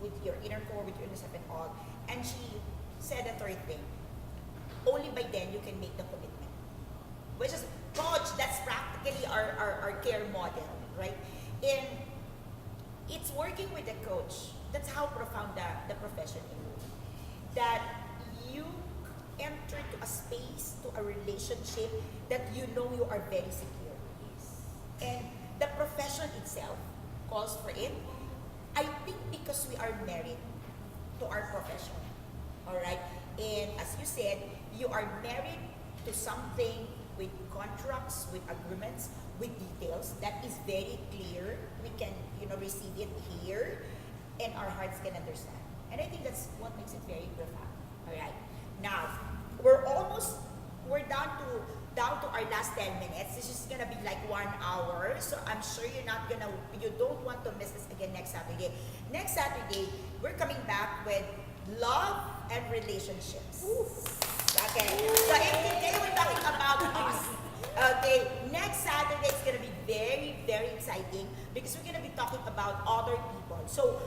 with your inner core, with your inner self and all. And she said a third thing. Only by then you can make the commitment. Which is, coach, that's practically our care model, right? And it's working with a coach. That's how profound the profession is. That you enter to a space, to a relationship that you know you are very secure. And the profession itself calls for it. I think because we are married to our profession. Alright? And as you said, you are married to something with contracts, with agreements, with details that is very clear. We can, receive it here and our hearts can understand. And I think that's what makes it very profound. Alright. Now, we're down to our last 10 minutes. This is gonna be like 1 hour. So I'm sure you don't want to miss this again next Saturday. Next Saturday, we're coming back with love and relationships. Okay. So if today we're talking about us, okay, next Saturday is gonna be very, very exciting because we're gonna be talking about other people. So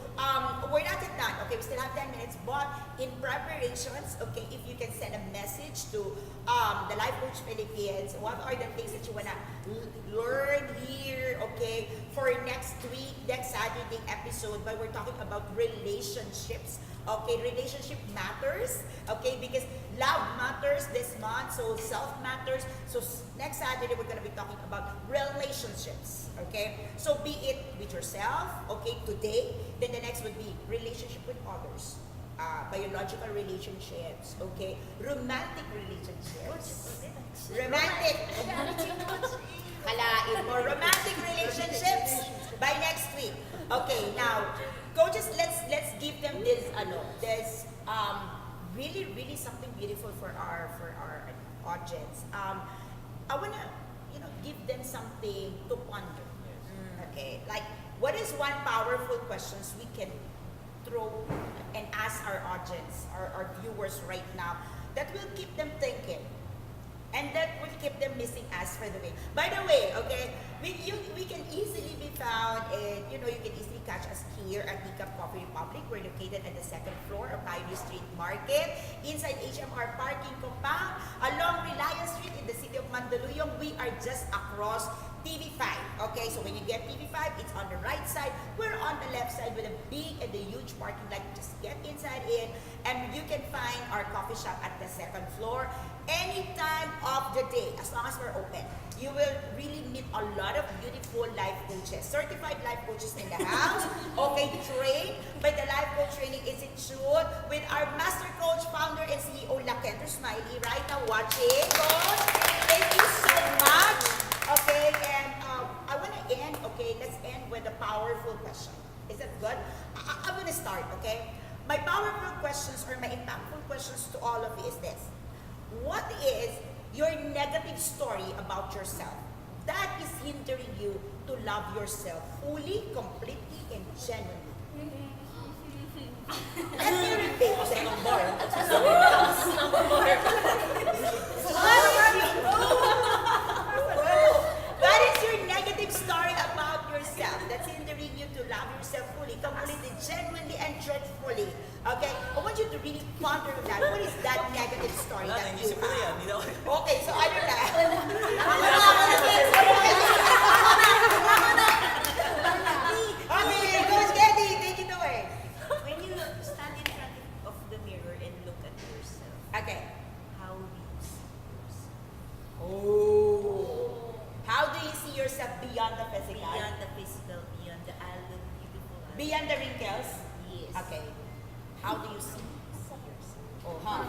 we're not yet done. Okay, we still have 10 minutes, but in preparations, okay, if you can send a message to the Life Coach Philippines, what are the things that you wanna learn here, okay, for next week, next Saturday episode, where we're talking about relationships. Okay, relationship matters, okay, because love matters this month, so self matters. So next Saturday, we're going to be talking about relationships, okay? So be it with yourself, okay, today, then the next would be relationship with others, biological relationships, okay, romantic relationships, halain mo, romantic relationships by next week. Okay, now, coaches, let's give them this really something beautiful for our audience. I wanna give them something to ponder. Okay, like what is one powerful questions we can throw and ask our audience, our viewers right now that will keep them thinking. And that will keep them missing us for the way. By the way, okay, we can easily be found in, you can easily catch us here at Decaf Coffee Republic. We're located at the 2nd floor of Pioneer Street Market, inside HMR parking compound, along Reliance Street in the city of Mandaluyong. We are just across TV5. Okay, so when you get TV5, it's on the right side. We're on the left side with a big and a huge parking lot. Just get inside in, and you can find our coffee shop at the 2nd floor. Any time of the day, as long as we're open, you will really meet a lot of beautiful life coaches, certified life coaches in the house, okay, trained by the Life Coach Training Institute with our master coach, founder, and CEO, Lakendra Smiley, right now watching. Coach, thank you so much. Okay, and I want to end, okay, let's end with a powerful question. Is that good? I'm going to start, okay? My powerful questions or my impactful questions to all of you is this. What is your negative story about yourself that is hindering you to love yourself fully, completely, and genuinely? Let me repeat What is your negative story about yourself that's hindering you to love yourself fully, completely, genuinely, and truthfully? Okay? I want you to really ponder on that. What is that negative story that you have? Okay, so ano na? yourself beyond the physical? Beyond the physical, beyond the I look beautiful. Beyond the wrinkles? Yes. Okay. How do you see yourself? Oh, huh?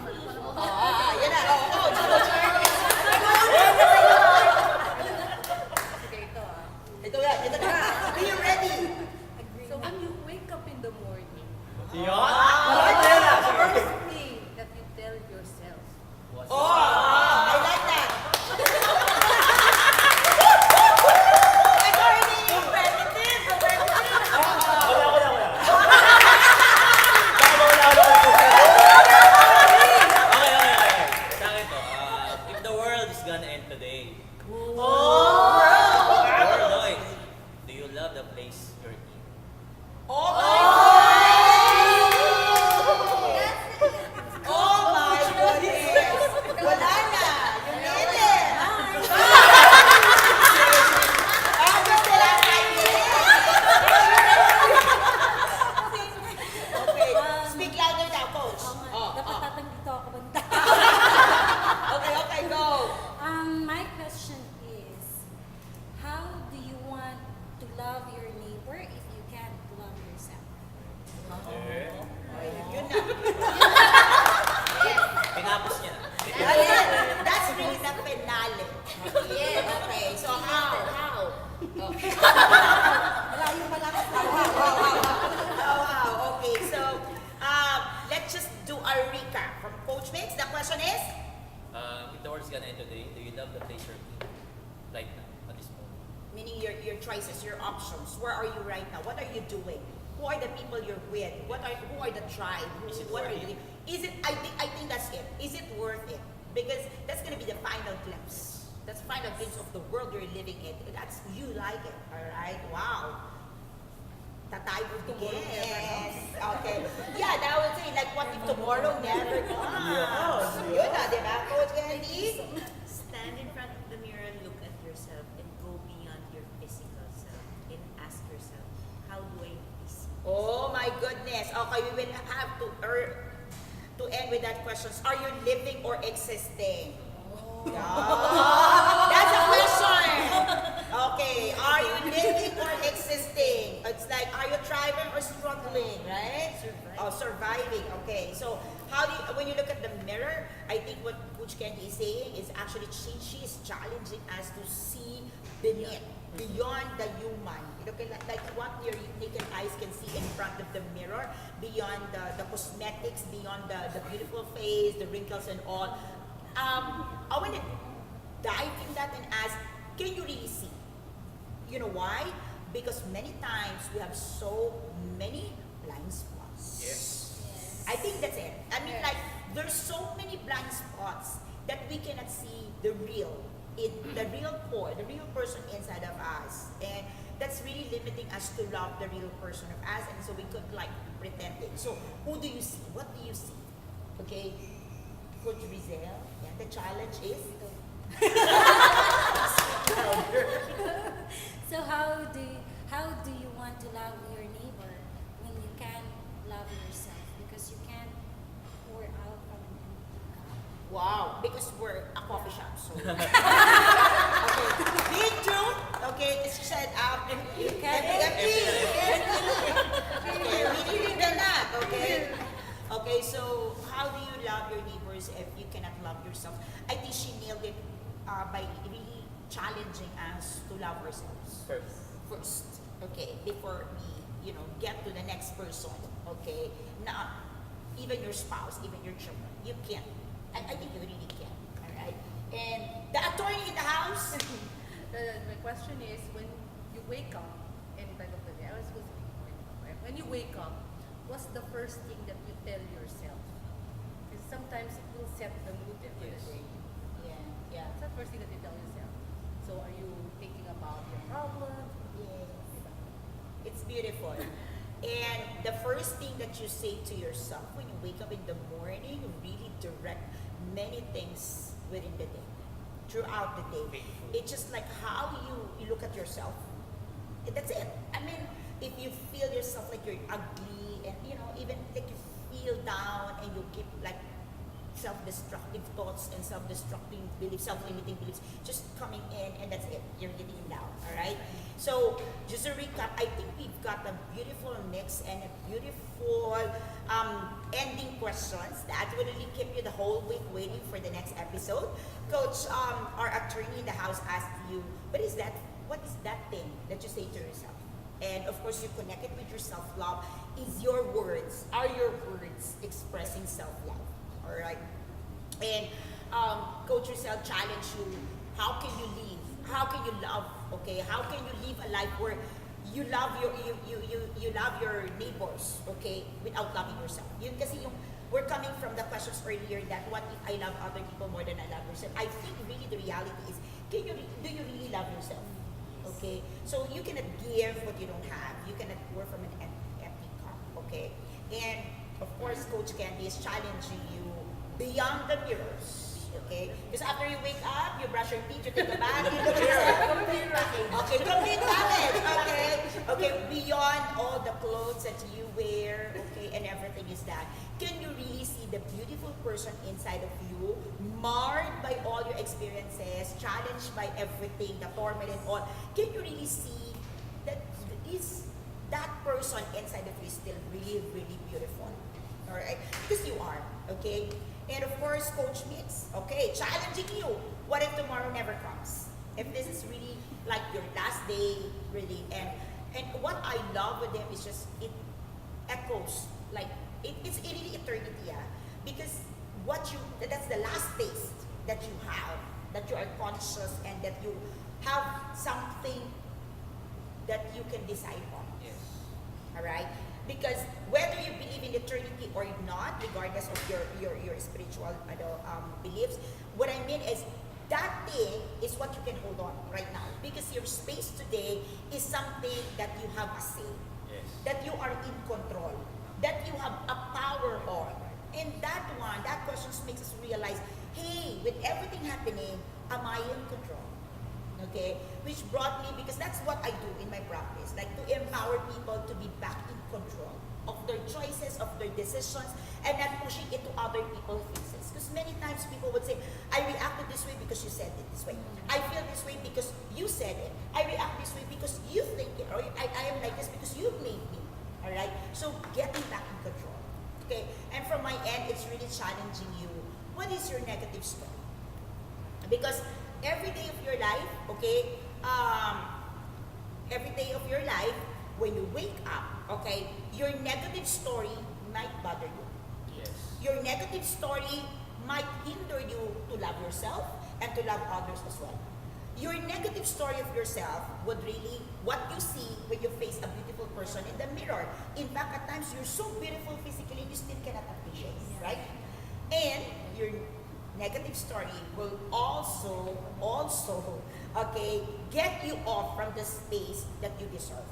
Yun na. Sige, ito Ito na. Be you ready? So when you wake up in the morning, Yun! first thing that you tell yourself, What's Oh, I like that. Okay. Sa akin to, if the world is gonna end today, world, oy, do you love the place you're in? Oh my goodness! Wala na! You made it! Gusto lang tayo. Okay, speak louder now, coach. Dapat dito ako banda. Okay, go. My question is, how do you want to love your neighbor if you can't love yourself? Yun na. Tinapos niya. That's really the finale. Yeah, okay. So how? Malayo pa lang. Wow. Okay, so let's just do a recap from Coach Mix. The question is? If the world is gonna end today, do you love the place you're in? Right now, at this moment. Meaning your choices, your options. Where are you right now? What are you doing? Who are the people you're with? Who are the tribe? Is it What are worth you it? doing? Is it? I think that's it. Is it worth it? Because that's gonna be the final glimpse. That's the final glimpse of the world you're living in. That's you like it. All right. Wow. Tatay would begin. Okay. Yeah, that would say like what if tomorrow never comes? Yun na, di ba, Coach Candy? Stand in front of the mirror, look at yourself, and go beyond your physical self and ask yourself, how do I really see? Oh my goodness. Okay, we will have to end with that question. Are you living or existing? Yeah. That's a question. Okay, are you living or existing? It's like, are you thriving or struggling, right? Surviving. Oh, surviving. Okay, so how do you, when you look at the mirror, I think what Coach Candy is saying is actually she is challenging us to see beneath, beyond the human. You know, like what your naked eyes can see in front of the mirror, beyond the cosmetics, beyond the beautiful face, the wrinkles and all. I want to dive in that and ask, can you really see? You know why? Because many times we have so many blind spots. Yes. I think that's it. I mean, like, there's so many blind spots that we cannot see the real core, the real person inside of us. And that's really limiting us to love the real person of us. And so we could like pretending. So who do you see? What do you see? Okay, Coach Rizel, yeah, the challenge is? So how do you want to love your neighbor when you can't love yourself because you can't pour out from an empty cup? Wow, because we're a coffee shop, so. Okay, being true, okay, she said, empty. Okay, we needed that, okay? Okay, so how do you love your neighbors if you cannot love yourself? I think she nailed it by really challenging us to love ourselves first, okay, before we, get to the next person, okay? Not even your spouse, even your children, you can't. I think you really can, all right? And the attorney in the house. my question is, when you wake up, any time of the day, I was supposed to be morning, right? When you wake up, what's the first thing that you tell yourself? Because sometimes it will set the mood for the Yes. day. Yeah. What's the first thing that you tell yourself? So are you thinking about your problems? It's beautiful. And the first thing that you say to yourself when you wake up in the morning really direct many things within the day, throughout the day. Faithful. It's just like how you look at yourself. That's it. I mean, if you feel yourself like you're ugly and, even like you feel down and you keep like self-destructive thoughts and self-destructive beliefs, self-limiting beliefs just coming in, and that's it. You're getting down. All So just a recap, I think we've got a beautiful mix and a beautiful ending questions that will really keep you the whole week waiting for the next episode. Coach, our attorney in the house asked you, what is that thing that you say to yourself? And of course, you connect it with your self-love. Are your words expressing self-love? All right. And Coach Rizal challenge you, how can you live? How can you love? Okay, how can you live a life where you love you love your neighbors, okay, without loving yourself? Yun kasi yung we're coming from the questions earlier that what if I love other people more than I love yourself? I think really the reality is, do you really love yourself? Okay, so you cannot give what you don't have. You cannot pour from an empty cup. Okay, and of course, Coach Candy is challenging you beyond the mirrors. Okay, because after you wake up, you brush your teeth, you take a bath, you look at yourself. Okay, complete package. Okay, beyond all the clothes that you wear, okay, and everything is that. Can you really see the beautiful person inside of you, marred by all your experiences, challenged by everything, the torment and all? Can you really see that that person inside of you is still really, really beautiful? All right, because you are. Okay. And of course, Coach Mix, okay, challenging you. What if tomorrow never comes? If this is really like your last day, really, and what I love with them is just it echoes like it's really eternity, yeah. Because that's the last taste that you have, that you are conscious and that you have something that you can decide on. Yes. All right. Because whether you believe in eternity or not, regardless of your spiritual beliefs, what I mean is that thing is what you can hold on right now. Because your space today is something that you have a say, Yes. that you are in control, that you have a power on. And that question makes us realize, hey, with everything happening, am I in control? Okay, which brought me, because that's what I do in my practice, like to empower people to be back in control of their choices, of their decisions, and not pushing it to other people's faces. Because many times people would say, I reacted this way because you said it this way. I feel this way because you said it. I react this way because you think it. Or I am like this because you made me. All right? So getting back in control. Okay? And from my end, it's really challenging you. What is your negative story? Because every day of your life, okay, every day of your life, when you wake up, okay, your negative story might bother you. Yes. Your negative story might hinder you to love yourself and to love others as well. Your negative story of yourself would really, what you see when you face a beautiful person in the mirror. In fact, at times you're so beautiful physically, you still cannot appreciate, right? And your negative story will also, okay, get you off from the space that you deserve.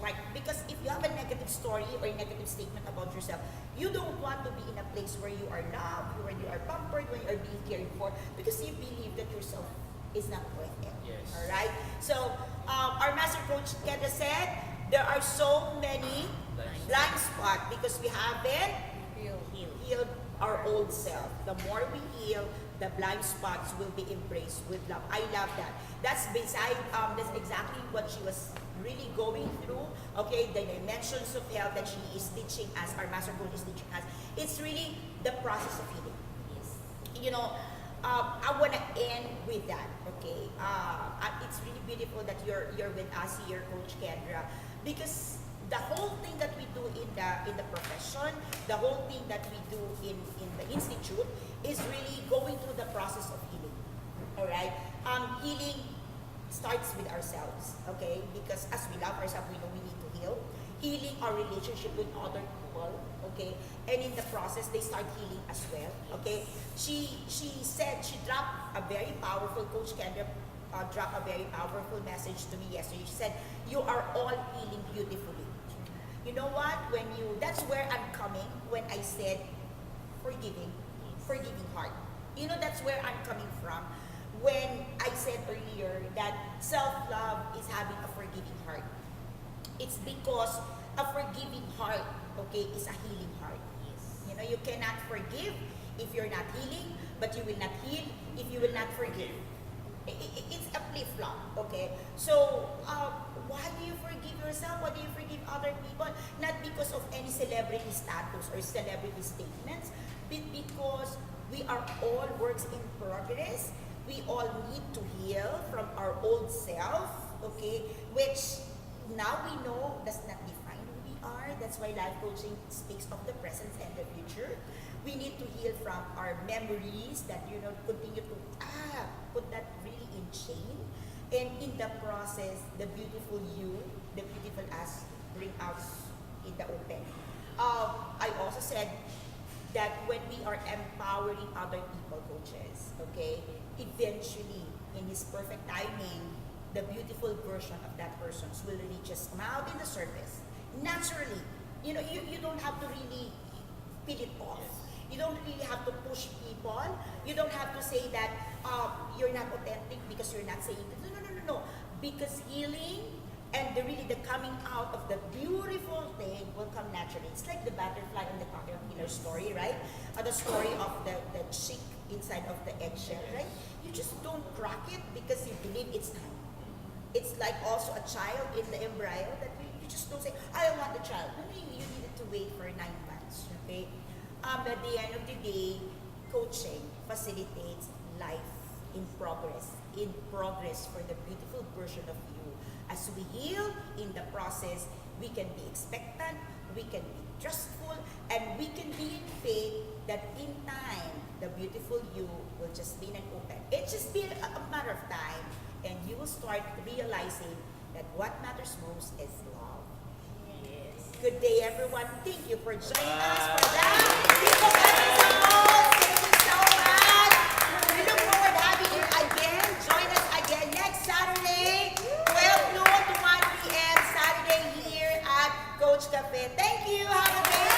Right? Because if you have a negative story or a negative statement about yourself, you don't want to be in a place where you are loved, where you are pampered, where you are being cared for, because you believe that yourself is not worth it. Yes. All right? So, our master coach Kendra said, there are so many blind spots because we haven't healed our old self. The more we heal, the blind spots will be embraced with love. I love that. That's exactly what she was really going through. Okay, the dimensions of health that she is teaching us, our master coach is teaching us. It's really the process of healing. You know, I want to end with that. Okay, it's really beautiful that you're with us here, Coach Kendra, because the whole thing that we do in the profession, the whole thing that we do in the institute is really going through the process of healing. All right, healing starts with ourselves. Okay, because as we love ourselves, we know we need to heal. Healing our relationship with other people. Okay, and in the process, they start healing as well. Okay, she said she dropped a very powerful, Coach Kendra dropped a very powerful message to me yesterday. She said, "You are all healing beautifully." You know what? That's where I'm coming when I said forgiving heart. You know, that's where I'm coming from when I said earlier that self-love is having a forgiving heart. It's because a forgiving heart, okay, is a healing heart. You know, you cannot forgive if you're not healing, but you will not heal if you will not forgive. It's a flip-flop, okay? So, Why do you forgive yourself? Why do you forgive other people? Not because of any celebrity status or celebrity statements, but because we are all works in progress. We all need to heal from our old self, okay? Which now we know does not define who we are. That's why life coaching speaks of the present and the future. We need to heal from our memories that, continue to put that really in chain. And in the process, the beautiful you, the beautiful us bring out in the open. I also said that when we are empowering other people, coaches, okay, eventually, in his perfect timing, the beautiful version of that person will really just come out in the surface. Naturally, you don't have to really peel it off. You don't really have to push people. You don't have to say that you're not authentic because you're not saying it. No. Because healing and the coming out of the beautiful thing will come naturally. It's like the butterfly and the caterpillar story, right? Or the story of the chick inside of the eggshell, right? You just don't crack it because you believe it's time. It's like also a child in the embryo that you just don't say, I want the child. No, you needed to wait for 9 months, okay? At the end of the day, coaching facilitates life in progress for the beautiful version of you. As we heal in the process, we can be expectant, we can be trustful, and we can be in faith that in time, the beautiful you will just be an open. It's just be a matter of time, and you will start realizing that what matters most is love. Yes. Good day, everyone. Thank you for joining us for that. People, thank you so much. We look forward to having you again. Join us again next Saturday, 12 noon to 1 p.m. Saturday here at Coach Cafe. Thank you. Have a great